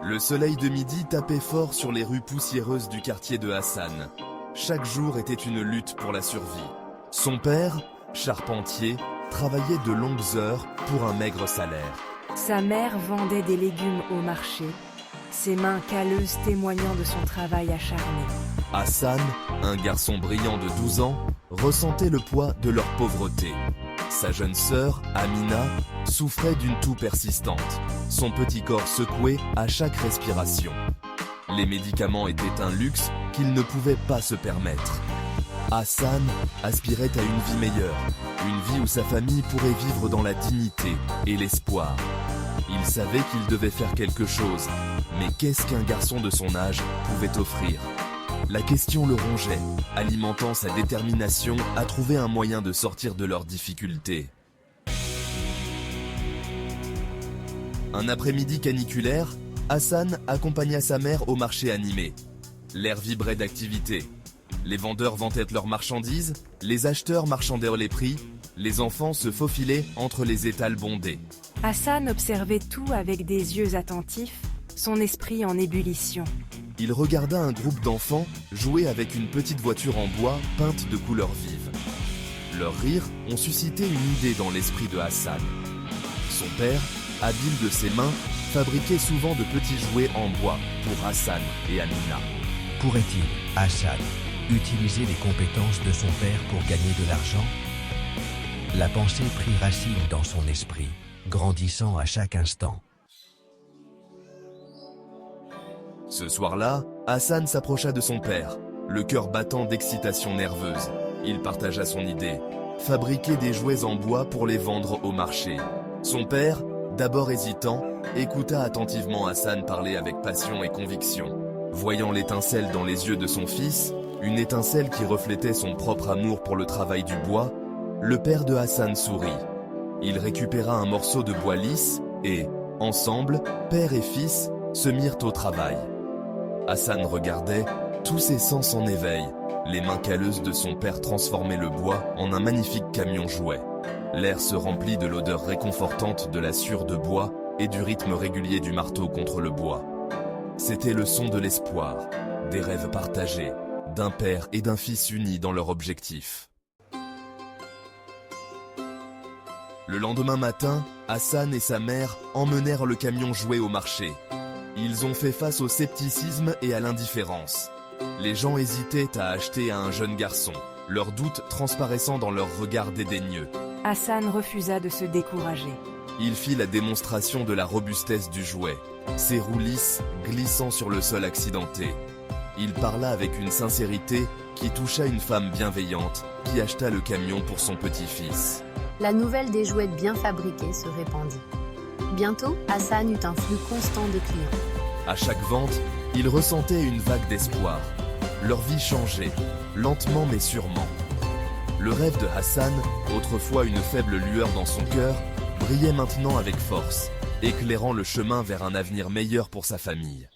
Le soleil de midi tapait fort sur les rues poussiéreuses du quartier de Hassan. Chaque jour était une lutte pour la survie. Son père, charpentier, travaillait de longues heures pour un maigre salaire. Sa mère vendait des légumes au marché, ses mains calleuses témoignant de son travail acharné. Hassan, un garçon brillant de 12 ans, ressentait le poids de leur pauvreté. Sa jeune sœur, Amina, souffrait d'une toux persistante. Son petit corps secoué à chaque respiration. Les médicaments étaient un luxe qu'il ne pouvait pas se permettre. Hassan aspirait à une vie meilleure, une vie où sa famille pourrait vivre dans la dignité et l'espoir. Il savait qu'il devait faire quelque chose, mais qu'est-ce qu'un garçon de son âge pouvait offrir ? La question le rongeait, alimentant sa détermination à trouver un moyen de sortir de leurs difficultés. Un après-midi caniculaire, Hassan accompagna sa mère au marché animé. L'air vibrait d'activité. Les vendeurs vantaient leurs marchandises, les acheteurs marchandaient les prix, les enfants se faufilaient entre les étals bondés. Hassan observait tout avec des yeux attentifs, son esprit en ébullition. Il regarda un groupe d'enfants jouer avec une petite voiture en bois peinte de couleurs vives. Leurs rires ont suscité une idée dans l'esprit de Hassan. Son père, habile de ses mains, fabriquait souvent de petits jouets en bois pour Hassan et Amina. Pourrait-il, Hassan, utiliser les compétences de son père pour gagner de l'argent ? La pensée prit racine dans son esprit, grandissant à chaque instant. Ce soir-là, Hassan s'approcha de son père, le cœur battant d'excitation nerveuse. Il partagea son idée, fabriquer des jouets en bois pour les vendre au marché. Son père, d'abord hésitant, écouta attentivement Hassan parler avec passion et conviction. Voyant l'étincelle dans les yeux de son fils, une étincelle qui reflétait son propre amour pour le travail du bois, le père de Hassan sourit. Il récupéra un morceau de bois lisse et, ensemble, père et fils, se mirent au travail. Hassan regardait, tous ses sens en éveil. Les mains calleuses de son père transformaient le bois en un magnifique camion jouet. L'air se remplit de l'odeur réconfortante de la sciure de bois et du rythme régulier du marteau contre le bois. C'était le son de l'espoir, des rêves partagés, d'un père et d'un fils unis dans leur objectif. Le lendemain matin, Hassan et sa mère emmenèrent le camion jouet au marché. Ils ont fait face au scepticisme et à l'indifférence. Les gens hésitaient à acheter à un jeune garçon, leurs doutes transparaissant dans leur regard dédaigneux. Hassan refusa de se décourager. Il fit la démonstration de la robustesse du jouet, ses roues lisses glissant sur le sol accidenté. Il parla avec une sincérité qui toucha une femme bienveillante qui acheta le camion pour son petit-fils. La nouvelle des jouets bien fabriqués se répandit. Bientôt, Hassan eut un flux constant de clients. À chaque vente, il ressentait une vague d'espoir. Leur vie changeait, lentement mais sûrement. Le rêve de Hassan, autrefois une faible lueur dans son cœur, brillait maintenant avec force, éclairant le chemin vers un avenir meilleur pour sa famille.